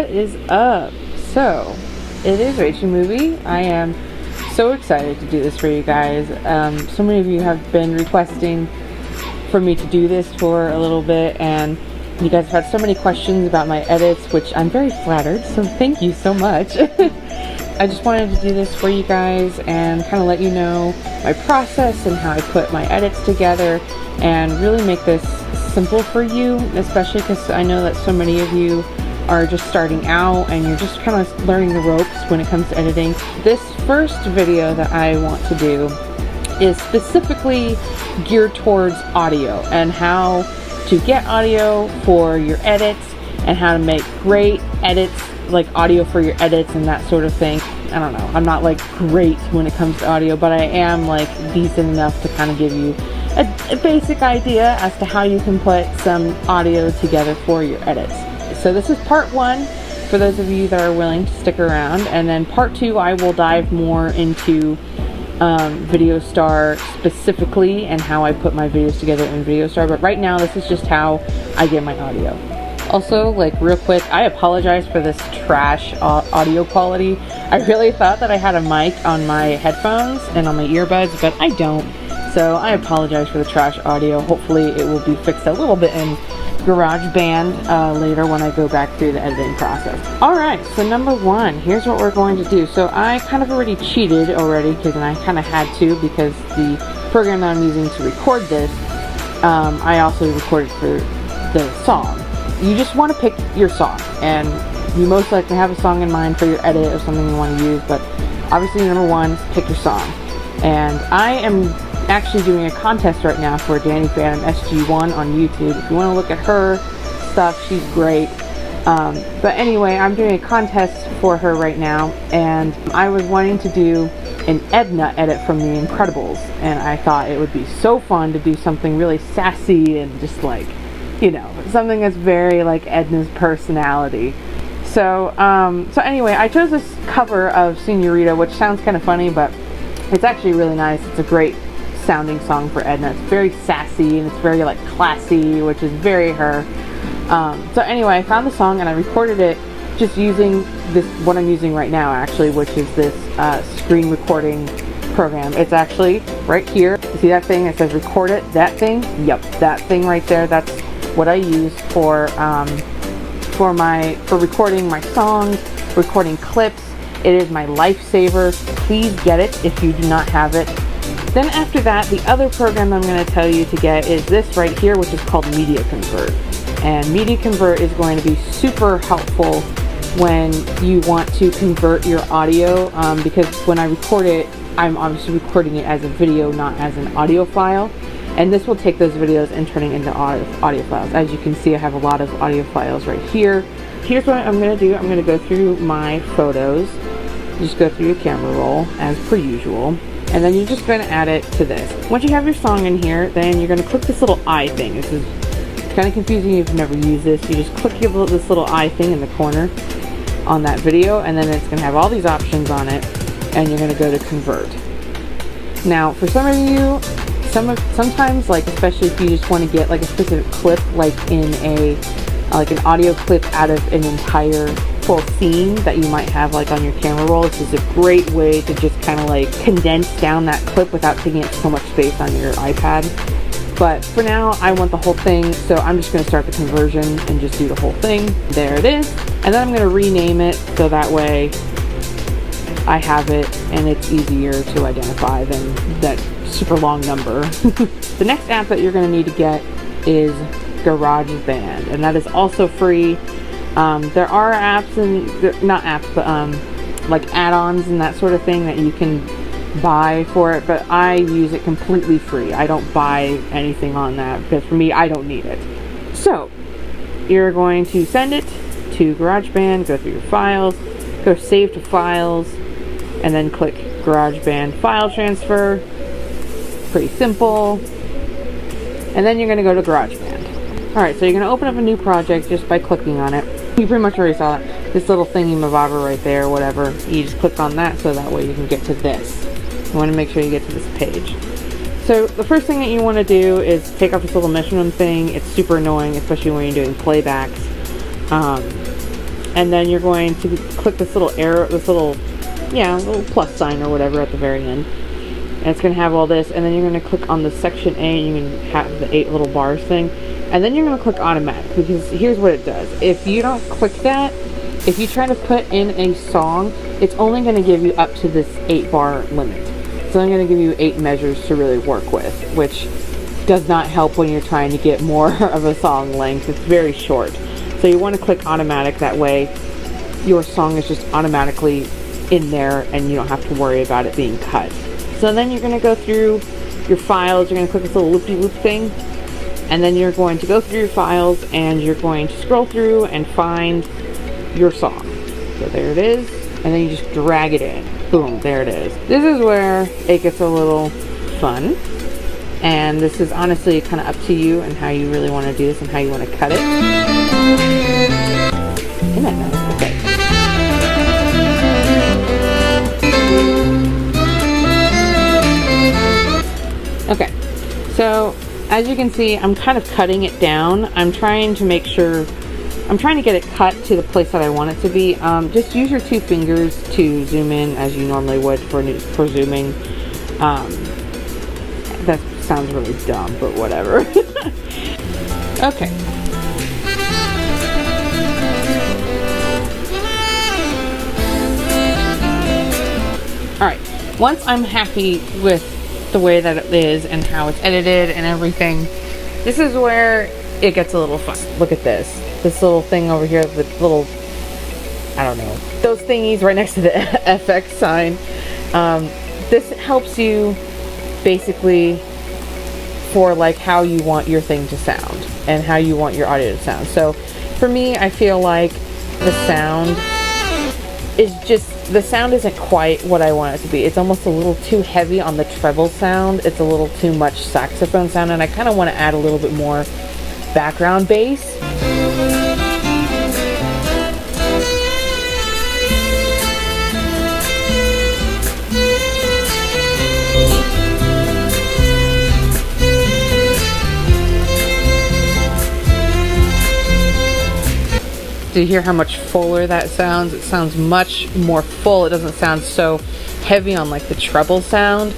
What is up? So, it is Rachie Movie. I am so excited to do this for you guys. So many of you have been requesting for me to do this for a little bit, and you guys have had so many questions about my edits, which I'm very flattered, so thank you so much. I just wanted to do this for you guys and kind of let you know my process and how I put my edits together and really make this simple for you, especially because I know that so many of you are just starting out and you're just kind of learning the ropes when it comes to editing. This first video that I want to do is specifically geared towards audio and how to get audio for your edits and how to make great edits, like audio for your edits and that sort of thing. I don't know, I'm not like great when it comes to audio, but I am like decent enough to kind of give you a basic idea as to how you can put some audio together for your edits. So this is part one for those of you that are willing to stick around, and then part two I will dive more into VideoStar specifically and how I put my videos together in VideoStar, but right now this is just how I get my audio. Also, like real quick, I apologize for this trash audio quality. I really thought that I had a mic on my headphones and on my earbuds, but I don't. So I apologize for the trash audio. Hopefully it will be fixed a little bit in Garageband later when I go back through the editing process. Alright, so number one, here's what we're going to do. So I kind of already cheated because I kind of had to, because the program that I'm using to record this, I also recorded for the song. You just want to pick your song, and you most likely have a song in mind for your edit or something you want to use, but obviously number one, pick your song. And I am actually doing a contest right now for Danny Phantom SG1 on YouTube. If you want to look at her stuff, she's great. But anyway, I'm doing a contest for her right now, and I was wanting to do an Edna edit from The Incredibles, and I thought it would be so fun to do something really sassy and just like, you know, something that's very like Edna's personality. So anyway, I chose this cover of Senorita, which sounds kind of funny, but it's actually really nice. It's a great sounding song for Edna. It's very sassy and it's very like classy, which is very her. So anyway, I found the song and I recorded it just using this, what I'm using right now actually, which is this screen recording program. It's actually right here. You see that thing that says record it? That thing? Yep, that thing right there. That's what I use for recording my songs, recording clips. It is my lifesaver. Please get it if you do not have it. Then after that, the other program I'm going to tell you to get is this right here, which is called Media Convert. And Media Convert is going to be super helpful when you want to convert your audio, because when I record it, I'm obviously recording it as a video, not as an audio file. And this will take those videos and turn it into audio files. As you can see, I have a lot of audio files right here. Here's what I'm going to do. I'm going to go through my photos. Just go through your camera roll as per usual. And then you're just going to add it to this. Once you have your song in here, then you're going to click this little eye thing. This is kind of confusing if you've never used this. You just click this little eye thing in the corner on that video, and then it's going to have all these options on it, and you're going to go to convert. Now, for some of you, sometimes, like especially if you just want to get like a specific clip, like in like an audio clip out of an entire full scene that you might have like on your camera roll, this is a great way to just kind of like condense down that clip without taking up so much space on your iPad. But for now, I want the whole thing, so I'm just going to start the conversion and just do the whole thing. There it is. And then I'm going to rename it so that way I have it and it's easier to identify than that super long number. The next app that you're going to need to get is Garageband, and that is also free. There are apps, and not apps, but like add-ons and that sort of thing that you can buy for it, but I use it completely free. I don't buy anything on that because for me, I don't need it. So you're going to send it to GarageBand, go through your files, go save to files, and then click GarageBand file transfer. Pretty simple. And then you're going to go to GarageBand. Alright, so you're going to open up a new project just by clicking on it. You pretty much already saw it. This little thingy-mabobber right there, whatever. You just click on that so that way you can get to this. You want to make sure you get to this page. So the first thing that you want to do is take off this little metronom thing. It's super annoying, especially when you're doing playbacks. and then you're going to click this little arrow, this little, yeah, little plus sign or whatever at the very end. And it's going to have all this, and then you're going to click on the section A, and you can have the 8 little bars thing. And then you're going to click automatic, because here's what it does. If you don't click that, if you try to put in a song, it's only going to give you up to this 8-bar limit. It's only going to give you 8 measures to really work with, which does not help when you're trying to get more of a song length. It's very short. So you want to click automatic, that way your song is just automatically in there and you don't have to worry about it being cut. So then you're going to go through your files, you're going to click this little loop-de-loop thing, and then you're going to go through your files and you're going to scroll through and find your song. So there it is, and then you just drag it in. Boom, there it is. This is where it gets a little fun, and this is honestly kind of up to you and how you really want to do this and how you want to cut it. Isn't that nice? Okay. Okay, so as you can see, I'm kind of cutting it down. I'm trying to make sure, I'm trying to get it cut to the place that I want it to be. Just use your 2 fingers to zoom in as you normally would for zooming. That sounds really dumb, but whatever. Okay. Alright, once I'm happy with the way that it is and how it's edited and everything, this is where it gets a little fun. Look at this little thing over here with little, I don't know, those thingies right next to the FX sign. This helps you basically for like how you want your thing to sound and how you want your audio to sound. So for me, I feel like the sound is just, the sound isn't quite what I want it to be. It's almost a little too heavy on the treble sound. It's a little too much saxophone sound, and I kind of want to add a little bit more background bass. Do you hear how much fuller that sounds? It sounds much more full. It doesn't sound so heavy on like the treble sound.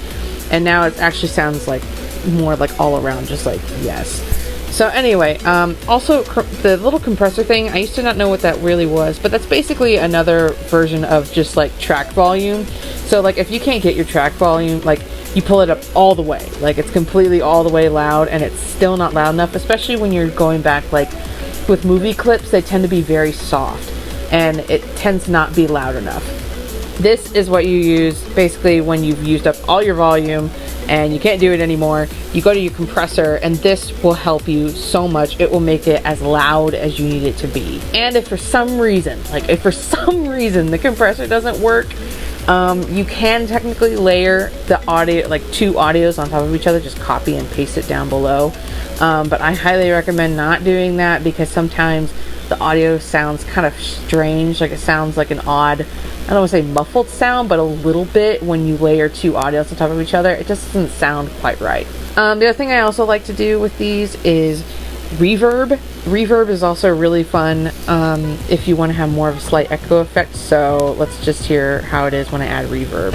And now it actually sounds like more like all around, just like yes. So anyway, also the little compressor thing, I used to not know what that really was, but that's basically another version of just like track volume. So like if you can't get your track volume, like you pull it up all the way, like it's completely all the way loud and it's still not loud enough, especially when you're going back like with movie clips, they tend to be very soft and it tends to not be loud enough. This is what you use basically when you've used up all your volume and you can't do it anymore. You go to your compressor and this will help you so much. It will make it as loud as you need it to be. And if for some reason, the compressor doesn't work, you can technically layer the audio, like 2 audios on top of each other, just copy and paste it down below. But I highly recommend not doing that because sometimes the audio sounds kind of strange, like it sounds like an odd, I don't want to say muffled sound, but a little bit when you layer 2 audios on top of each other. It just doesn't sound quite right. The other thing I also like to do with these is reverb. Reverb is also really fun if you want to have more of a slight echo effect. So let's just hear how it is when I add reverb.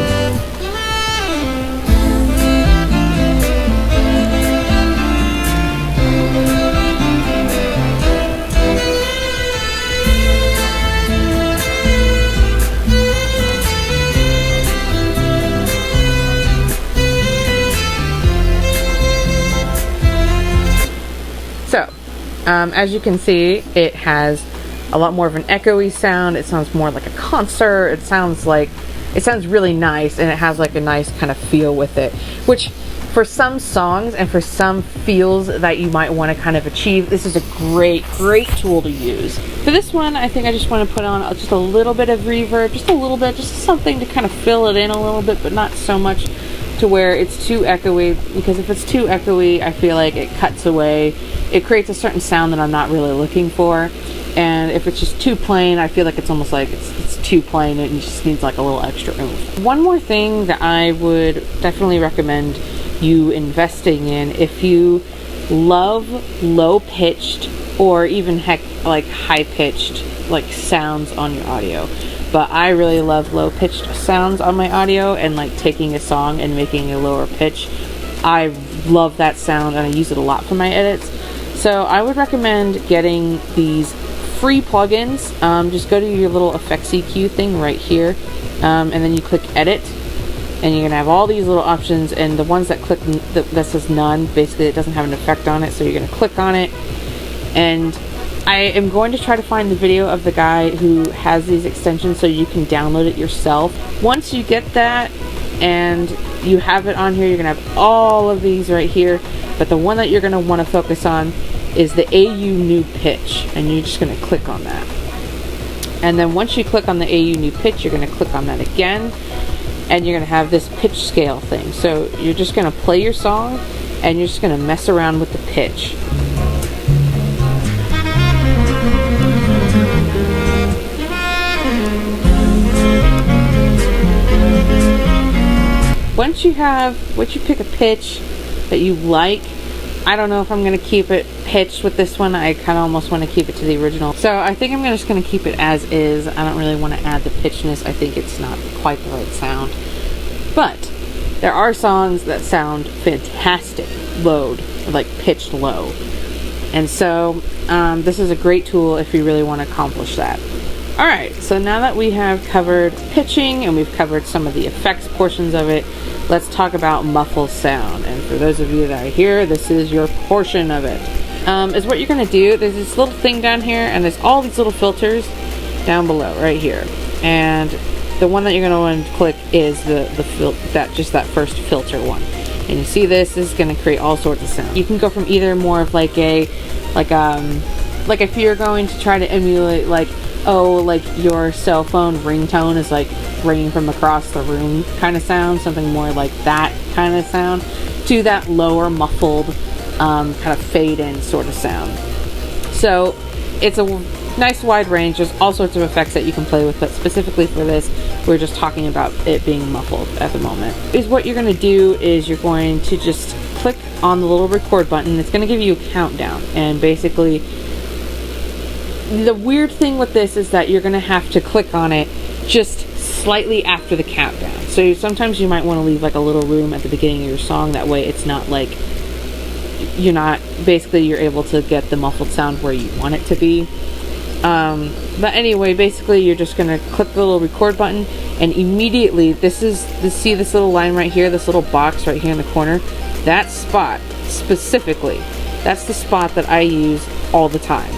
So, as you can see, it has a lot more of an echoey sound. It sounds more like a concert. It sounds really nice, and it has like a nice kind of feel with it, which for some songs and for some feels that you might want to kind of achieve, this is a great tool to use. For this one, I think I just want to put on just a little bit of reverb, just a little bit, just something to kind of fill it in a little bit, but not so much to where it's too echoey, because if it's too echoey, I feel like it cuts away. It creates a certain sound that I'm not really looking for. And if it's just too plain, I feel like it's almost like it's too plain and it just needs like a little extra oomph. One more thing that I would definitely recommend you investing in, if you love low-pitched or even heck like high-pitched like sounds on your audio. But I really love low pitched sounds on my audio, and like taking a song and making a lower pitch. I love that sound and I use it a lot for my edits. So I would recommend getting these free plugins. Just go to your little effects EQ thing right here, and then you click edit, and you're gonna have all these little options, and the ones that click that says none, basically it doesn't have an effect on it, so you're gonna click on it. And I am going to try to find the video of the guy who has these extensions so you can download it yourself. Once you get that and you have it on here, you're gonna have all of these right here, but the one that you're gonna want to focus on is the AU new pitch, and you're just going to click on that. And then once you click on the AU new pitch, you're going to click on that again, and you're going to have this pitch scale thing. So you're just going to play your song and you're just going to mess around with the pitch. Once you pick a pitch that you like, I don't know if I'm going to keep it pitched with this one. I kind of almost want to keep it to the original. So I think I'm just going to keep it as is. I don't really want to add the pitchness. I think it's not quite the right sound. But there are songs that sound fantastic load, like pitched low. And so this is a great tool if you really want to accomplish that. Alright, so now that we have covered pitching and we've covered some of the effects portions of it, let's talk about muffled sound. And for those of you that are here, this is your portion of it. Is what you're going to do, there's this little thing down here, and there's all these little filters down below, right here. And the one that you're going to want to click is that first filter one. And you see this is going to create all sorts of sound. You can go from either more of like if you're going to try to emulate like your cell phone ringtone is like ringing from across the room kind of sound, something more like that kind of sound, to that lower muffled kind of fade in sort of sound. So it's a nice wide range. There's all sorts of effects that you can play with, but specifically for this, we're just talking about it being muffled at the moment. What you're going to do is you're going to just click on the little record button. It's going to give you a countdown, and basically the weird thing with this is that you're going to have to click on it just slightly after the countdown. So sometimes you might want to leave like a little room at the beginning of your song. That way it's not like you're able to get the muffled sound where you want it to be. But anyway, basically you're just going to click the little record button, and immediately see this little line right here, this little box right here in the corner, that spot specifically, that's the spot that I use all the time.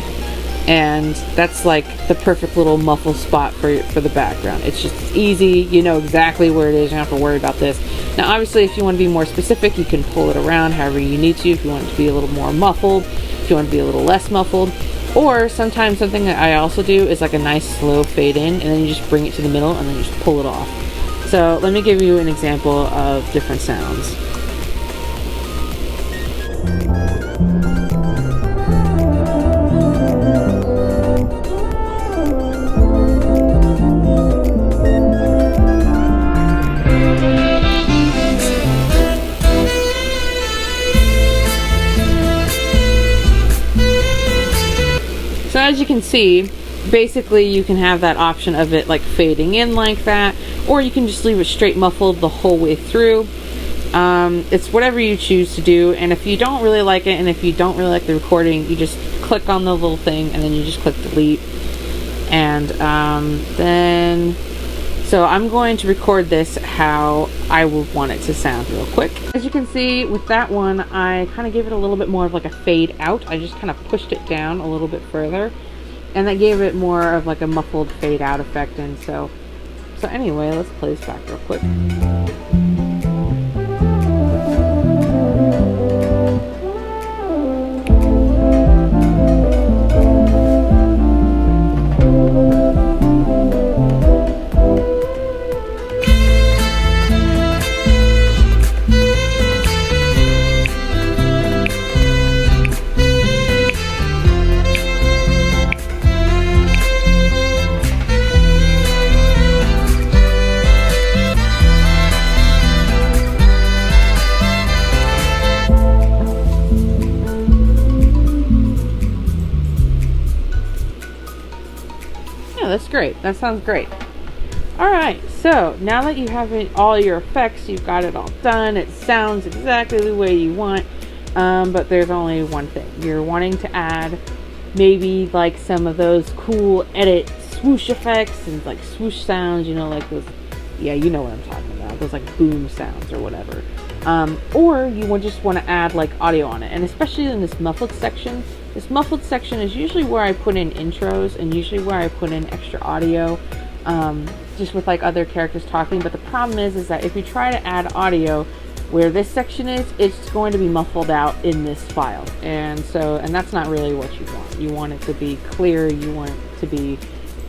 And that's like the perfect little muffle spot for the background. It's just easy, you know exactly where it is, you don't have to worry about this. Now obviously if you want to be more specific, you can pull it around however you need to. If you want it to be a little more muffled, if you want to be a little less muffled. Or sometimes something that I also do is like a nice slow fade in, and then you just bring it to the middle and then you just pull it off. So let me give you an example of different sounds. So as you can see, basically you can have that option of it like fading in like that, or you can just leave it straight muffled the whole way through. It's whatever you choose to do, and if you don't really like it and if you don't really like the recording, you just click on the little thing and then you just click delete. And so I'm going to record this how I would want it to sound real quick. As you can see with that one, I kind of gave it a little bit more of like a fade out. I just kind of pushed it down a little bit further, and that gave it more of like a muffled fade out effect. And so anyway, let's play this back real quick. that's great. That sounds great. Alright, so now that you have all your effects, you've got it all done, it sounds exactly the way you want, but there's only one thing. You're wanting to add maybe like some of those cool edit swoosh effects and like swoosh sounds, you know, like those, yeah, you know what I'm talking about, those like boom sounds or whatever. Or you would just want to add like audio on it, and especially in this muffled section. This muffled section is usually where I put in intros and usually where I put in extra audio, just with like other characters talking. But the problem is that if you try to add audio where this section is, it's going to be muffled out in this file, and that's not really what you want. You want it to be clear, you want it to be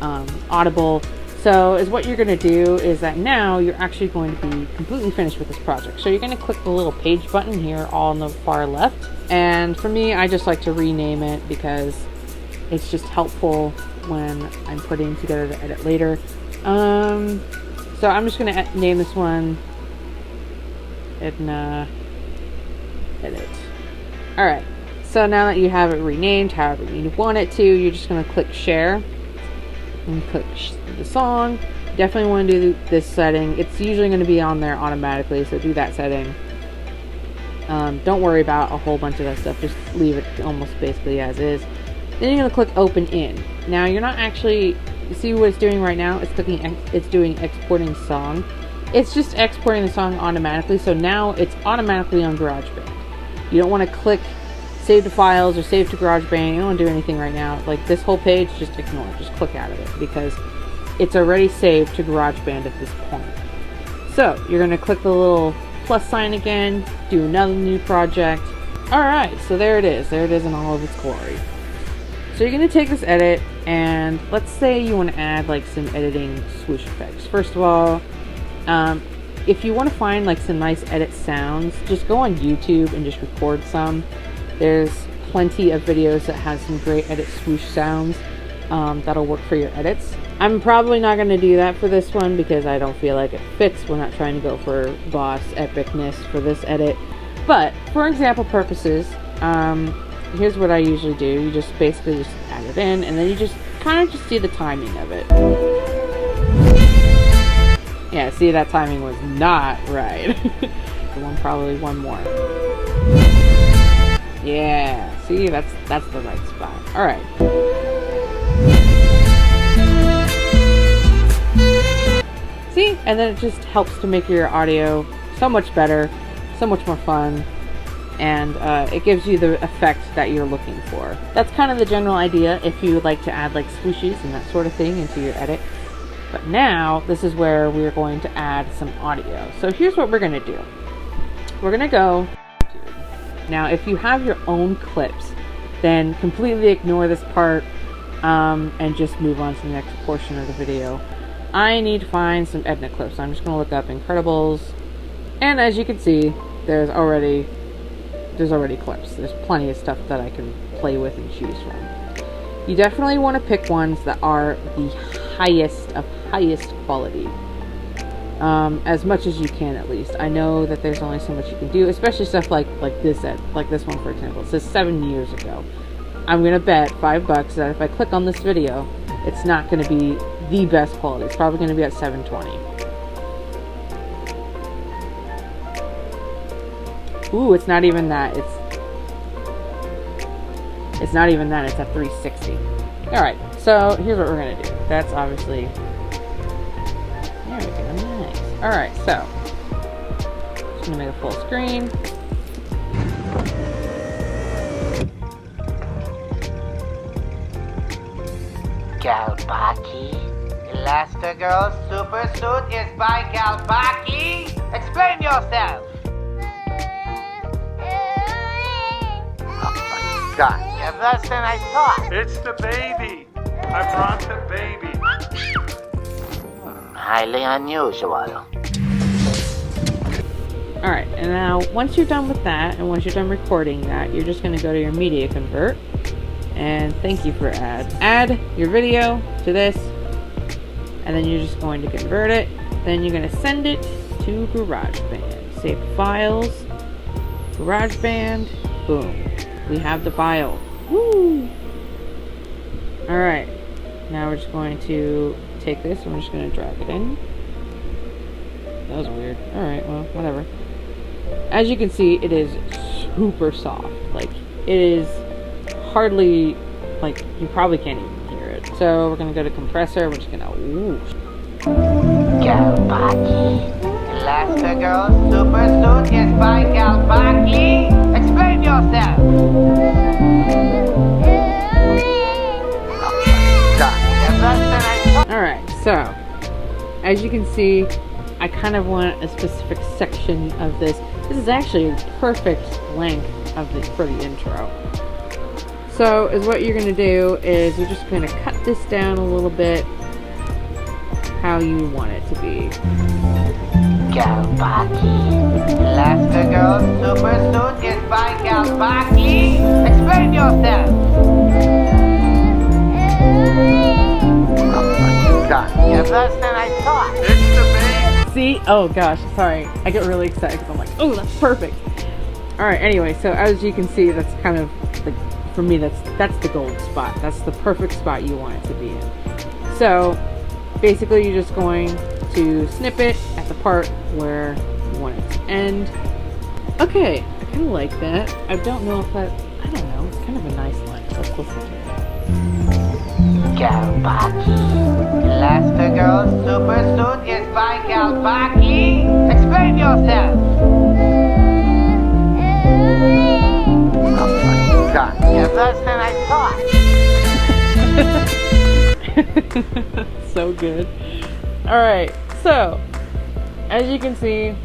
audible. So is what you're going to do is that now you're actually going to be completely finished with this project. So you're going to click the little page button here all on the far left. And for me, I just like to rename it because it's just helpful when I'm putting together the edit later. So I'm just going to name this one Edna Edit. Alright, so now that you have it renamed however you want it to, you're just going to click share and click the song. Definitely want to do this setting. It's usually going to be on there automatically, so do that setting. Don't worry about a whole bunch of that stuff, just leave it almost basically as is. Then you're going to click open in. Now you're not actually, you see what it's doing right now? It's doing exporting song. It's just exporting the song automatically, so now it's automatically on GarageBand. You don't want to click save to files or save to GarageBand. You don't want to do anything right now. Like this whole page, just ignore it. Just click out of it because it's already saved to GarageBand at this point. So you're going to click the little plus sign again, do another new project. Alright, so there it is. There it is in all of its glory. So you're going to take this edit and let's say you want to add like some editing swoosh effects. First of all, if you want to find like some nice edit sounds, just go on YouTube and just record some. There's plenty of videos that have some great edit swoosh sounds that'll work for your edits. I'm probably not going to do that for this one because I don't feel like it fits. We're not trying to go for boss epicness for this edit. But for example purposes, here's what I usually do. You just basically just add it in and then you just kind of just see the timing of it. Yeah, see, that timing was not right. Probably one more. Yeah, see, that's the right spot. Alright. See, and then it just helps to make your audio so much better, so much more fun, and it gives you the effect that you're looking for. That's kind of the general idea if you would like to add like swooshes and that sort of thing into your edit. But now, this is where we're going to add some audio. So here's what we're going to do. We're going to go... Now, if you have your own clips, then completely ignore this part and just move on to the next portion of the video. I need to find some Edna clips. I'm just going to look up Incredibles. And as you can see, there's already clips. There's plenty of stuff that I can play with and choose from. You definitely want to pick ones that are the highest of highest quality. As much as you can, at least. I know that there's only so much you can do, especially stuff like this one, for example. It says 7 years ago. I'm gonna bet $5 that if I click on this video, it's not gonna be the best quality. It's probably gonna be at 720. Ooh, it's not even that. It's not even that. It's at 360. All right. So here's what we're gonna do. That's obviously. There we go. Nice. All right. So just gonna make a full screen. Galbaki? Elastigirl super suit is by Galbaki? Explain yourself! Oh my god, you're worse than I thought! It's the baby! I brought the baby! Highly unusual. Alright, and now once you're done with that, and once you're done recording that, you're just going to go to your media convert. And thank you for add your video to this, and then you're just going to convert it. Then you're going to send it to GarageBand. Save files, GarageBand, boom. We have the file. Woo! Alright, now we're just going to take this and we're just going to drag it in. That was weird. Alright, well, whatever. As you can see, it is super soft. Like, it is hardly, like, you probably can't even hear it. So we're going to go to Compressor. We're just going to, ooh. Galbaki. Elastigirl Super Suit is by Galbaki. Explain yourself. Alright, so as you can see, I kind of want a specific section of this. This is actually a perfect length of for the intro. So is what you're going to do is you're just going to cut this down a little bit how you want it to be. Galbaki. Elastigirl Super Suit is by Galbaki. Explain yourself. You're worse than I thought. It's the baby. See? Oh gosh, sorry. I get really excited because I'm like, oh, that's perfect. Alright, anyway, so as you can see, that's kind of, for me, that's the gold spot. That's the perfect spot you want it to be in. So, basically you're just going to snip it at the part where you want it to end. Okay, I kind of like that. I don't know if that, I don't know, it's kind of a nice line. Let's listen to it. Galbaki. Elastigirl Super Suit is by Galbaki. Explain yourself. Oh my God, you're worse than I thought. So good. Alright, so as you can see,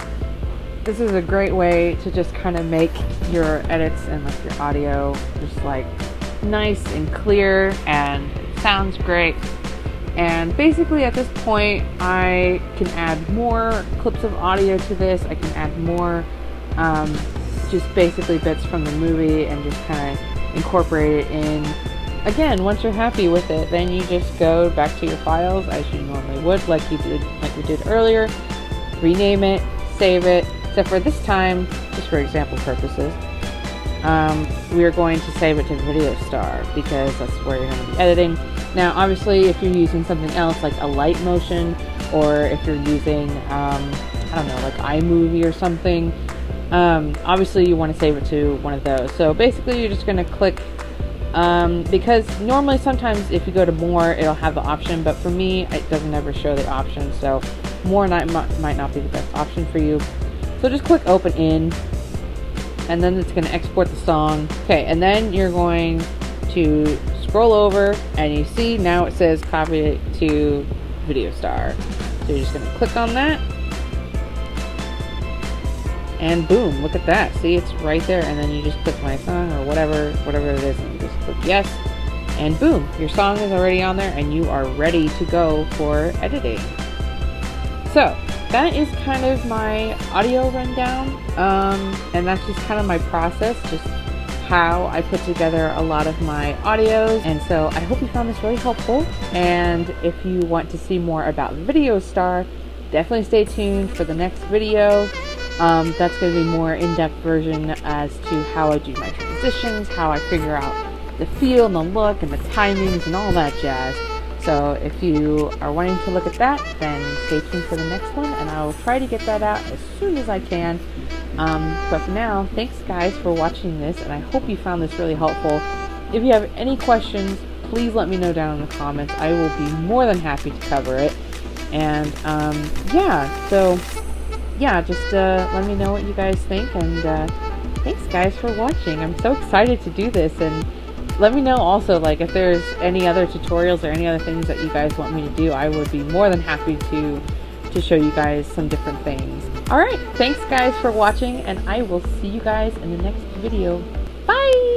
this is a great way to just kind of make your edits and like your audio just like nice and clear, and it sounds great. And basically at this point I can add more clips of audio to this. I can add more just basically bits from the movie and just kind of incorporate it in. Again, once you're happy with it, then you just go back to your files as you normally would, like we did earlier, rename it, save it, except for this time, just for example purposes, we are going to save it to Video Star because that's where you're going to be editing. Now, obviously, if you're using something else like a light motion, or if you're using, I don't know, like iMovie or something, obviously you want to save it to one of those. So basically, you're just going to click, because normally sometimes if you go to more, it'll have the option, but for me, it doesn't ever show the option, so more might not be the best option for you. So just click Open In, and then it's going to export the song. Okay, and then you're going to scroll over, and you see now it says copy it to Video Star. So you're just going to click on that, and boom, look at that. See, it's right there, and then you just click My Song or whatever it is, and you just click Yes, and boom, your song is already on there, and you are ready to go for editing. So that is kind of my audio rundown, and that's just kind of my process, just how I put together a lot of my audios. And so I hope you found this really helpful, and if you want to see more about Video Star, definitely stay tuned for the next video. That's going to be more in-depth version as to how I do my transitions, how I figure out the feel and the look and the timings and all that jazz. So if you are wanting to look at that, then stay tuned for the next one, and I will try to get that out as soon as I can. But for now, thanks guys for watching this, and I hope you found this really helpful. If you have any questions, please let me know down in the comments. I will be more than happy to cover it. And just let me know what you guys think, and thanks guys for watching. I'm so excited to do this, and let me know also, like, if there's any other tutorials or any other things that you guys want me to do. I would be more than happy to show you guys some different things. Alright, thanks guys for watching, and I will see you guys in the next video. Bye!